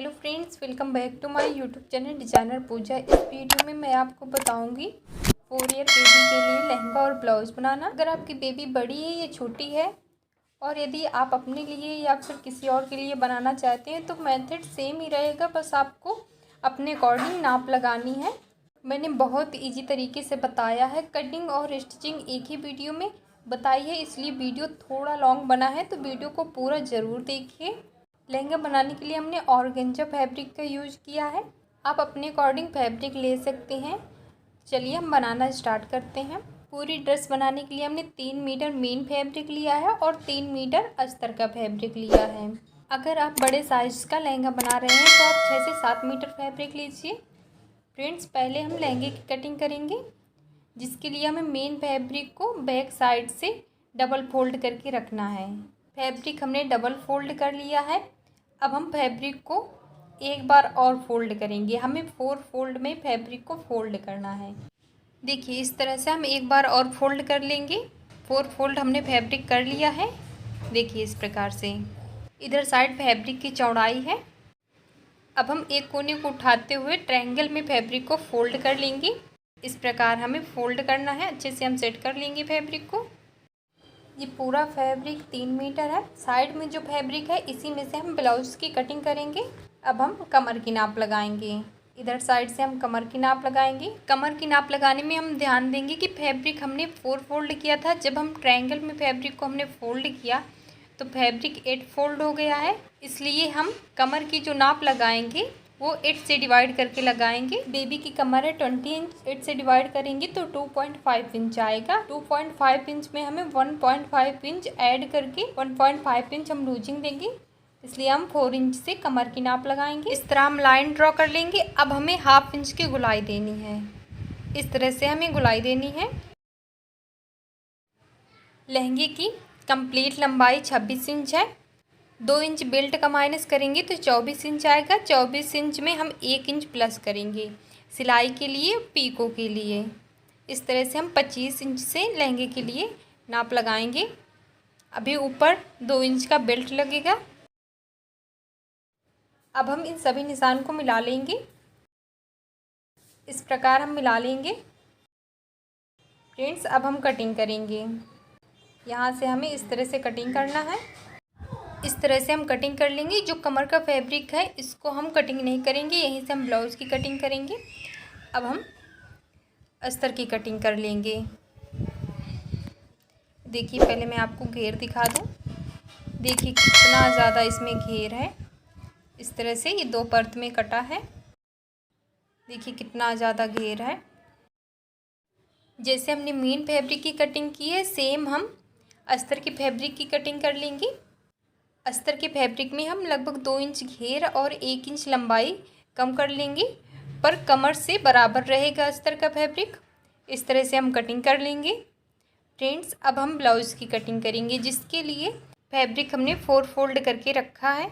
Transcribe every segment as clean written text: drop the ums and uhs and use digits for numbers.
Hello friends, welcome back to my YouTube channel designer Puja. इस video में मैं आपको बताऊंगी 4 ईयर बेबी के लिए लहंगा और ब्लाउज़ बनाना। अगर आपकी बेबी बड़ी है या छोटी है और यदि आप अपने लिए या फिर किसी और के लिए बनाना चाहते हैं तो मेथड सेम ही रहेगा, बस आपको अपने अकॉर्डिंग नाप लगानी है। मैंने बहुत ईजी तरीके से बताया है। कटिंग और स्टिचिंग एक ही वीडियो में बताई है, इसलिए वीडियो थोड़ा लॉन्ग बना है, तो वीडियो को पूरा ज़रूर देखिए। लहंगा बनाने के लिए हमने ऑर्गेन्जा फैब्रिक का यूज़ किया है। आप अपने अकॉर्डिंग फैब्रिक ले सकते हैं। चलिए हम बनाना स्टार्ट करते हैं। पूरी ड्रेस बनाने के लिए हमने 3 मीटर मेन फैब्रिक लिया है और 3 मीटर अस्तर का फैब्रिक लिया है। अगर आप बड़े साइज़ का लहंगा बना रहे हैं तो आप 6 से 7 मीटर फैब्रिक लीजिए। फ्रेंड्स, पहले हम लहंगे की कटिंग करेंगे, जिसके लिए हमें मेन फैब्रिक को बैक साइड से डबल फोल्ड करके रखना है। फैब्रिक हमने डबल फोल्ड कर लिया है। अब हम फैब्रिक को एक बार और फोल्ड करेंगे। हमें 4 फोल्ड में फैब्रिक को फोल्ड करना है। देखिए, इस तरह से हम एक बार और फोल्ड कर लेंगे। 4 फोल्ड हमने फैब्रिक कर लिया है। देखिए, इस प्रकार से इधर साइड फैब्रिक की चौड़ाई है। अब हम एक कोने को उठाते हुए ट्रायंगल में फैब्रिक को फोल्ड कर लेंगे। इस प्रकार हमें फोल्ड करना है। अच्छे से हम सेट कर लेंगे फैब्रिक को। ये पूरा फैब्रिक 3 मीटर है। साइड में जो फैब्रिक है इसी में से हम ब्लाउज़ की कटिंग करेंगे। अब हम कमर की नाप लगाएंगे। इधर साइड से हम कमर की नाप लगाएंगे। कमर की नाप लगाने में हम ध्यान देंगे कि फैब्रिक हमने 4 फोल्ड किया था। जब हम ट्रायंगल में फैब्रिक को हमने फोल्ड किया तो फैब्रिक 8 फोल्ड हो गया है, इसलिए हम कमर की जो नाप लगाएंगे वो 8 से डिवाइड करके लगाएंगे। बेबी की कमर है 20 इंच, 8 से डिवाइड करेंगे तो 2.5 इंच आएगा। 2.5 इंच में हमें 1.5 इंच ऐड करके 1.5 इंच हम लूजिंग देंगे, इसलिए हम 4 इंच से कमर की नाप लगाएंगे। इस तरह हम लाइन ड्रॉ कर लेंगे। अब हमें ½ इंच की गुलाई देनी है। इस तरह से हमें गुलाई देनी है। लहंगे की कंप्लीट लंबाई 26 इंच है। 2 इंच बेल्ट का माइनस करेंगे तो 24 इंच आएगा। 24 इंच में हम 1 इंच प्लस करेंगे सिलाई के लिए, पीको के लिए। इस तरह से हम 25 इंच से लहंगे के लिए नाप लगाएंगे। अभी ऊपर 2 इंच का बेल्ट लगेगा। अब हम इन सभी निशान को मिला लेंगे। इस प्रकार हम मिला लेंगे। फ्रेंड्स, अब हम कटिंग करेंगे। यहाँ से हमें इस तरह से कटिंग करना है। इस तरह से हम कटिंग कर लेंगे। जो कमर का फैब्रिक है इसको हम कटिंग नहीं करेंगे, यहीं से हम ब्लाउज़ की कटिंग करेंगे। अब हम अस्तर की कटिंग कर लेंगे। देखिए, पहले मैं आपको घेर दिखा दूँ। देखिए कितना ज़्यादा इसमें घेर है। इस तरह से ये 2 परत में कटा है। देखिए कितना ज़्यादा घेर है। जैसे हमने मेन फैब्रिक की कटिंग की है, सेम हम अस्तर की फैब्रिक की कटिंग कर लेंगे। अस्तर के फैब्रिक में हम लगभग 2 इंच घेर और 1 इंच लंबाई कम कर लेंगे, पर कमर से बराबर रहेगा अस्तर का फैब्रिक। इस तरह से हम कटिंग कर लेंगे। फ्रेंड्स, अब हम ब्लाउज़ की कटिंग करेंगे, जिसके लिए फैब्रिक हमने 4 फोल्ड करके रखा है।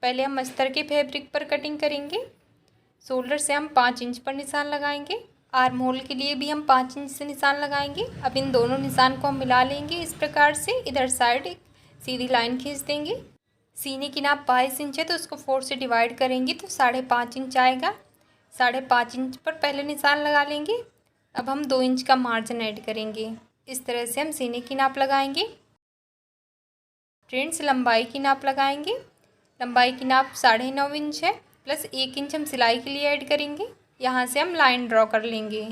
पहले हम अस्तर के फैब्रिक पर कटिंग करेंगे। शोल्डर से हम 5 इंच पर निशान लगाएंगे। आर्म होल के लिए भी हम 5 इंच से निशान लगाएंगे। अब इन दोनों निशान को हम मिला लेंगे। इस प्रकार से इधर साइड एक सीधी लाइन खींच देंगे। सीने की नाप 22 इंच है तो उसको 4 से डिवाइड करेंगे तो 5.5 इंच आएगा। 5.5 इंच पर पहले निशान लगा लेंगे। अब हम 2 इंच का मार्जिन ऐड करेंगे। इस तरह से हम सीने की नाप लगाएंगे। फ्रेंड्स, लंबाई की नाप लगाएंगे। लंबाई की नाप 9.5 इंच है, प्लस 1 इंच हम सिलाई के लिए ऐड करेंगे। यहाँ से हम लाइन ड्रॉ कर लेंगे।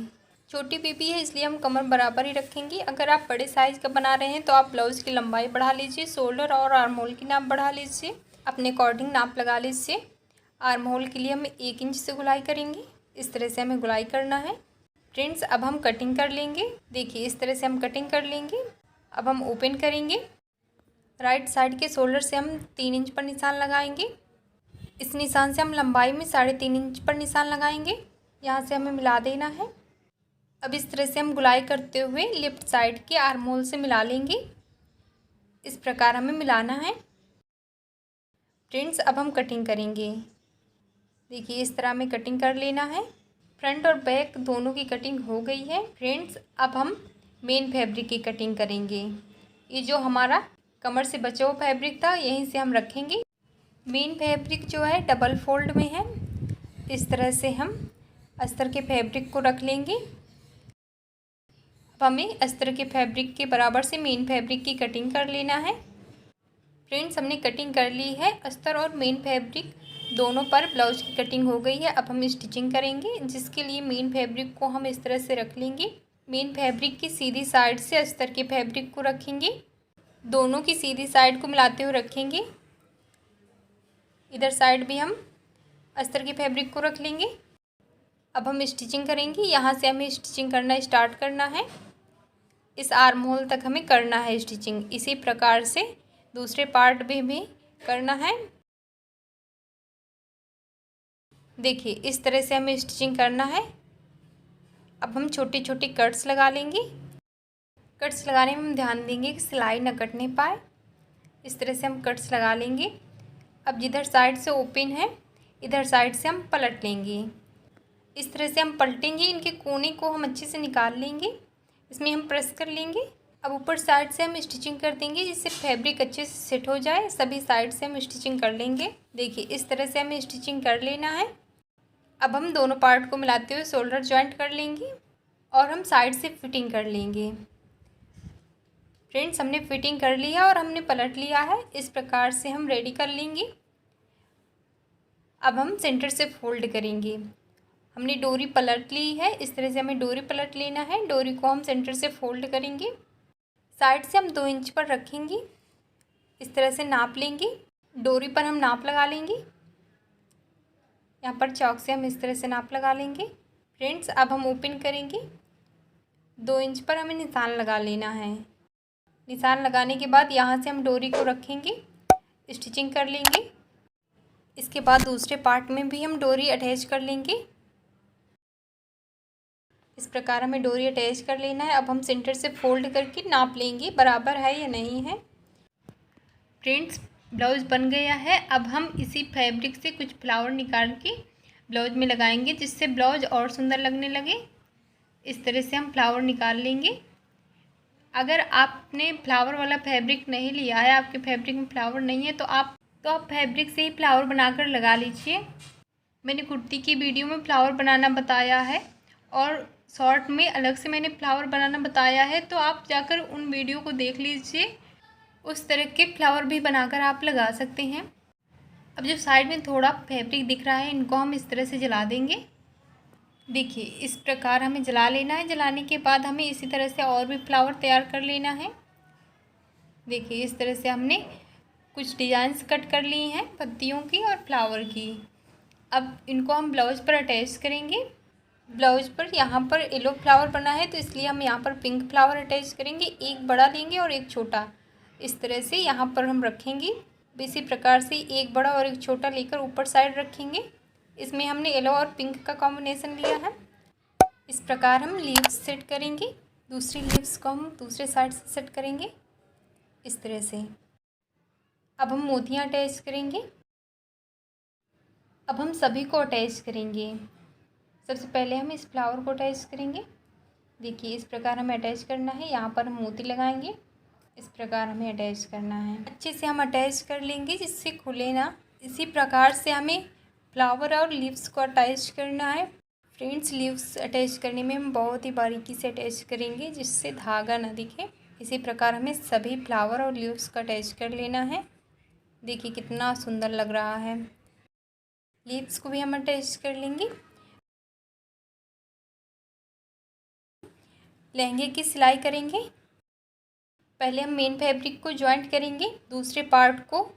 छोटी बेबी है इसलिए हम कमर बराबर ही रखेंगे। अगर आप बड़े साइज़ का बना रहे हैं तो आप ब्लाउज़ की लंबाई बढ़ा लीजिए, शोल्डर और आर्म होल की नाप बढ़ा लीजिए, अपने अकॉर्डिंग नाप लगा लीजिए। आर्म होल के लिए हम 1 इंच से गुलाई करेंगे। इस तरह से हमें गुलाई करना है। फ्रेंड्स, अब हम कटिंग कर लेंगे। देखिए, इस तरह से हम कटिंग कर लेंगे। अब हम ओपन करेंगे। राइट साइड के शोल्डर से हम 3 इंच पर निशान लगाएंगे। इस निशान से हम लंबाई में 3.5 इंच पर निशान लगाएंगे। यहाँ से हमें मिला देना है। अब इस तरह से हम गुलाई करते हुए लेफ्ट साइड के आर्म होल से मिला लेंगे। इस प्रकार हमें मिलाना है। फ्रेंड्स, अब हम कटिंग करेंगे। देखिए, इस तरह हमें कटिंग कर लेना है। फ्रंट और बैक दोनों की कटिंग हो गई है। फ्रेंड्स, अब हम मेन फैब्रिक की कटिंग करेंगे। ये जो हमारा कमर से बचा हुआ फैब्रिक था यहीं से हम रखेंगे। मेन फैब्रिक जो है डबल फोल्ड में है। इस तरह से हम अस्तर के फैब्रिक को रख लेंगे। अब हमें अस्तर के फैब्रिक के बराबर से मेन फैब्रिक की कटिंग कर लेना है। फ्रेंड्स, हमने कटिंग कर ली है। अस्तर और मेन फैब्रिक दोनों पर ब्लाउज की कटिंग हो गई है। अब हम स्टिचिंग करेंगे, जिसके लिए मेन फैब्रिक को हम इस तरह से रख लेंगे। मेन फैब्रिक की सीधी साइड से अस्तर के फैब्रिक को रखेंगे। दोनों की सीधी साइड को मिलाते हुए रखेंगे। इधर साइड भी हम अस्तर के फैब्रिक को रख लेंगे। अब हम स्टिचिंग करेंगे। यहाँ से हमें स्टिचिंग करना स्टार्ट करना है। इस आर्म होल तक हमें करना है स्टिचिंग। इसी प्रकार से दूसरे पार्ट भी हमें करना है। देखिए, इस तरह से हमें स्टिचिंग करना है। अब हम छोटे छोटे कट्स लगा लेंगे। कट्स लगाने में हम ध्यान देंगे कि सिलाई न कटने पाए। इस तरह से हम कट्स लगा लेंगे। अब जिधर साइड से ओपन है, इधर साइड से हम पलट लेंगे। इस तरह से हम पलटेंगे। इनके कोने को हम अच्छे से निकाल लेंगे। इसमें हम प्रेस कर लेंगे। अब ऊपर साइड से हम स्टिचिंग कर देंगे, जिससे फैब्रिक अच्छे से सेट हो जाए। सभी साइड से हम स्टिचिंग कर लेंगे। देखिए, इस तरह से हमें स्टिचिंग कर लेना है। अब हम दोनों पार्ट को मिलाते हुए शोल्डर जॉइंट कर लेंगे और हम साइड से फिटिंग कर लेंगे। फ्रेंड्स, हमने फिटिंग कर लिया और हमने पलट लिया है। इस प्रकार से हम रेडी कर लेंगे। अब हम सेंटर से फोल्ड करेंगे। हमने डोरी पलट ली है। इस तरह से हमें डोरी पलट लेना है। डोरी को हम सेंटर से फोल्ड करेंगे। साइड से हम 2 इंच पर रखेंगे। इस तरह से नाप लेंगे। डोरी पर हम नाप लगा लेंगे। यहाँ पर चौक से हम इस तरह से नाप लगा लेंगे। फ्रेंड्स, अब हम ओपन करेंगे। 2 इंच पर हमें निशान लगा लेना है। निशान लगाने के बाद यहाँ से हम डोरी को रखेंगे, स्टिचिंग कर लेंगे। इसके बाद दूसरे पार्ट में भी हम डोरी अटैच कर लेंगे। इस प्रकार हमें डोरी अटैच कर लेना है। अब हम सेंटर से फोल्ड करके नाप लेंगे बराबर है या नहीं है। फ्रेंड्स, ब्लाउज बन गया है। अब हम इसी फैब्रिक से कुछ फ्लावर निकाल के ब्लाउज में लगाएंगे, जिससे ब्लाउज और सुंदर लगने लगे। इस तरह से हम फ्लावर निकाल लेंगे। अगर आपने फ्लावर वाला फैब्रिक नहीं लिया है, आपके फैब्रिक में फ्लावर नहीं है, तो आप फैब्रिक से ही फ्लावर बनाकर लगा लीजिए। मैंने कुर्ती की वीडियो में फ्लावर बनाना बताया है और शॉर्ट में अलग से मैंने फ्लावर बनाना बताया है, तो आप जाकर उन वीडियो को देख लीजिए। उस तरह के फ्लावर भी बनाकर आप लगा सकते हैं। अब जो साइड में थोड़ा फैब्रिक दिख रहा है, इनको हम इस तरह से जला देंगे। देखिए, इस प्रकार हमें जला लेना है। जलाने के बाद हमें इसी तरह से और भी फ्लावर तैयार कर लेना है। देखिए, इस तरह से हमने कुछ डिज़ाइंस कट कर ली हैं पत्तियों की और फ्लावर की। अब इनको हम ब्लाउज पर अटैच करेंगे। ब्लाउज पर यहाँ पर येलो फ्लावर बना है, तो इसलिए हम यहाँ पर पिंक फ्लावर अटैच करेंगे। एक बड़ा लेंगे और एक छोटा, इस तरह से यहाँ पर हम रखेंगे। इसी प्रकार से एक बड़ा और एक छोटा लेकर ऊपर साइड रखेंगे। इसमें हमने येलो और पिंक का कॉम्बिनेशन लिया है। इस प्रकार हम लीव्स सेट करेंगे। दूसरी लीव्स को हम दूसरे साइड से सेट करेंगे, इस तरह से। अब हम मोतियाँ अटैच करेंगे। अब हम सभी को अटैच करेंगे। सबसे पहले हम इस फ्लावर को अटैच करेंगे। देखिए, इस प्रकार हमें अटैच करना है। यहाँ पर हम मोती लगाएंगे। इस प्रकार हमें अटैच करना है। अच्छे से हम अटैच कर लेंगे, जिससे खुले ना। इसी प्रकार से हमें फ्लावर और लीव्स को अटैच करना है। फ्रेंड्स, लीव्स अटैच करने में हम बहुत ही बारीकी से अटैच करेंगे, जिससे धागा ना दिखे। इसी प्रकार हमें सभी फ्लावर और लीव्स को अटैच कर लेना है। देखिए, कितना सुंदर लग रहा है। लीव्स को भी हम अटैच कर लेंगे। लहंगे की सिलाई करेंगे। पहले हम मेन फैब्रिक को जॉइंट करेंगे। दूसरे पार्ट को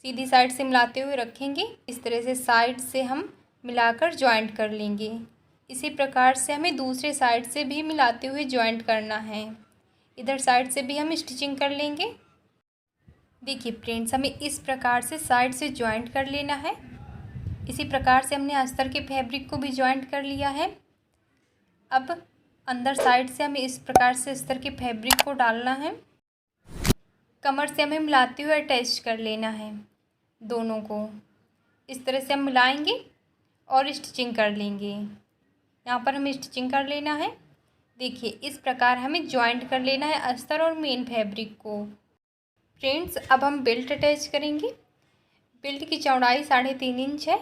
सीधी साइड से मिलाते हुए रखेंगे। इस तरह से साइड से हम मिलाकर जॉइंट कर लेंगे। इसी प्रकार से हमें दूसरे साइड से भी मिलाते हुए जॉइंट करना है। इधर साइड से भी हम स्टिचिंग कर लेंगे। देखिए फ्रेंड्स, हमें इस प्रकार से साइड से जॉइंट कर लेना है। इसी प्रकार से हमने अस्तर के फैब्रिक को भी जॉइंट कर लिया है। अब अंदर साइड से हमें इस प्रकार से अस्तर के फैब्रिक को डालना है। कमर से हमें मिलाते हुए अटैच कर लेना है दोनों को। इस तरह से हम मिलाएंगे और स्टिचिंग कर लेंगे। यहाँ पर हमें स्टिचिंग कर लेना है। देखिए, इस प्रकार हमें जॉइंट कर लेना है अस्तर और मेन फैब्रिक को। फ्रेंड्स, अब हम बेल्ट अटैच करेंगे। बेल्ट की चौड़ाई 3.5 इंच है।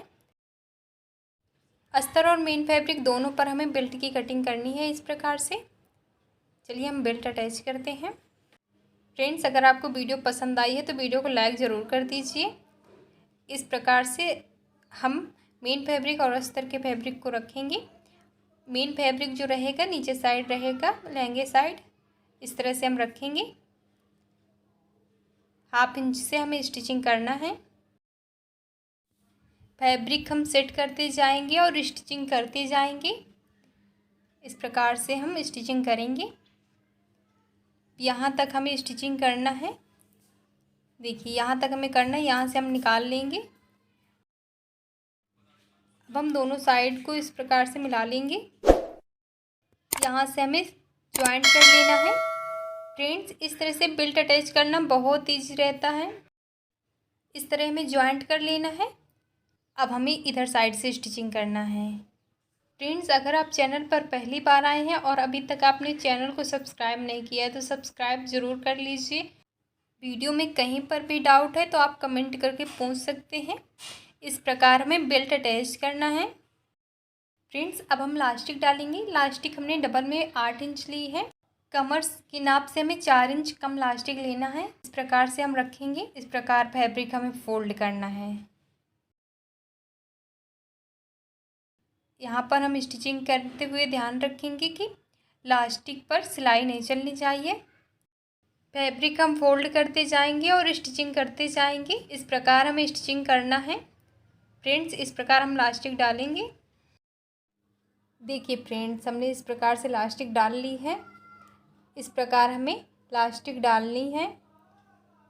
अस्तर और मेन फैब्रिक दोनों पर हमें बेल्ट की कटिंग करनी है इस प्रकार से। चलिए हम बेल्ट अटैच करते हैं। फ्रेंड्स, अगर आपको वीडियो पसंद आई है तो वीडियो को लाइक ज़रूर कर दीजिए। इस प्रकार से हम मेन फैब्रिक और अस्तर के फैब्रिक को रखेंगे। मेन फैब्रिक जो रहेगा नीचे साइड रहेगा, लहंगे साइड, इस तरह से हम रखेंगे। 1/2 इंच से हमें स्टिचिंग करना है। फैब्रिक हम सेट करते जाएंगे और स्टिचिंग करते जाएंगे। इस प्रकार से हम स्टिचिंग करेंगे। यहाँ तक हमें स्टिचिंग करना है। देखिए यहाँ तक हमें करना है, यहाँ से हम निकाल लेंगे। अब हम दोनों साइड को इस प्रकार से मिला लेंगे। यहाँ से हमें ज्वाइंट कर लेना है। फ्रेंड्स, इस तरह से बेल्ट अटैच करना बहुत ईजी रहता है। इस तरह हमें ज्वाइंट कर लेना है। अब हमें इधर साइड से स्टिचिंग करना है। फ्रेंड्स, अगर आप चैनल पर पहली बार आए हैं और अभी तक आपने चैनल को सब्सक्राइब नहीं किया है तो सब्सक्राइब ज़रूर कर लीजिए। वीडियो में कहीं पर भी डाउट है तो आप कमेंट करके पूछ सकते हैं। इस प्रकार हमें बेल्ट अटैच करना है। फ्रेंड्स, अब हम लास्टिक डालेंगे। लास्टिक हमने डबल में 8 इंच ली है। कमर की नाप से हमें 4 इंच कम लास्टिक लेना है। इस प्रकार से हम रखेंगे। इस प्रकार फैब्रिक हमें फोल्ड करना है। यहाँ पर हम स्टिचिंग करते हुए ध्यान रखेंगे कि लास्टिक पर सिलाई नहीं चलनी चाहिए। फैब्रिक हम फोल्ड करते जाएंगे और स्टिचिंग करते जाएंगे। इस प्रकार हमें स्टिचिंग करना है। फ्रेंड्स, इस प्रकार हम लास्टिक डालेंगे। देखिए फ्रेंड्स, हमने इस प्रकार से लास्टिक डाल ली है। इस प्रकार हमें लास्टिक डालनी है।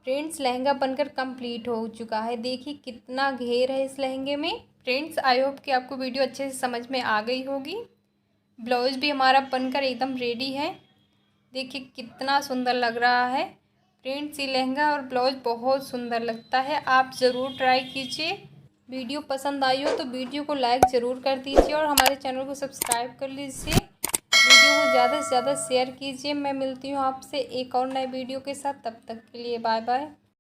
फ्रेंड्स, लहंगा बनकर कंप्लीट हो चुका है। देखिए कितना घेर है इस लहंगे में। फ्रेंड्स, आई होप कि आपको वीडियो अच्छे से समझ में आ गई होगी। ब्लाउज़ भी हमारा बनकर एकदम रेडी है। देखिए कितना सुंदर लग रहा है। फ्रेंड्स, ये लहंगा और ब्लाउज़ बहुत सुंदर लगता है। आप ज़रूर ट्राई कीजिए। वीडियो पसंद आई हो तो वीडियो को लाइक ज़रूर कर दीजिए और हमारे चैनल को सब्सक्राइब कर लीजिए। वीडियो को ज़्यादा से ज़्यादा शेयर कीजिए। मैं मिलती हूँ आपसे एक और नए वीडियो के साथ। तब तक के लिए बाय बाय।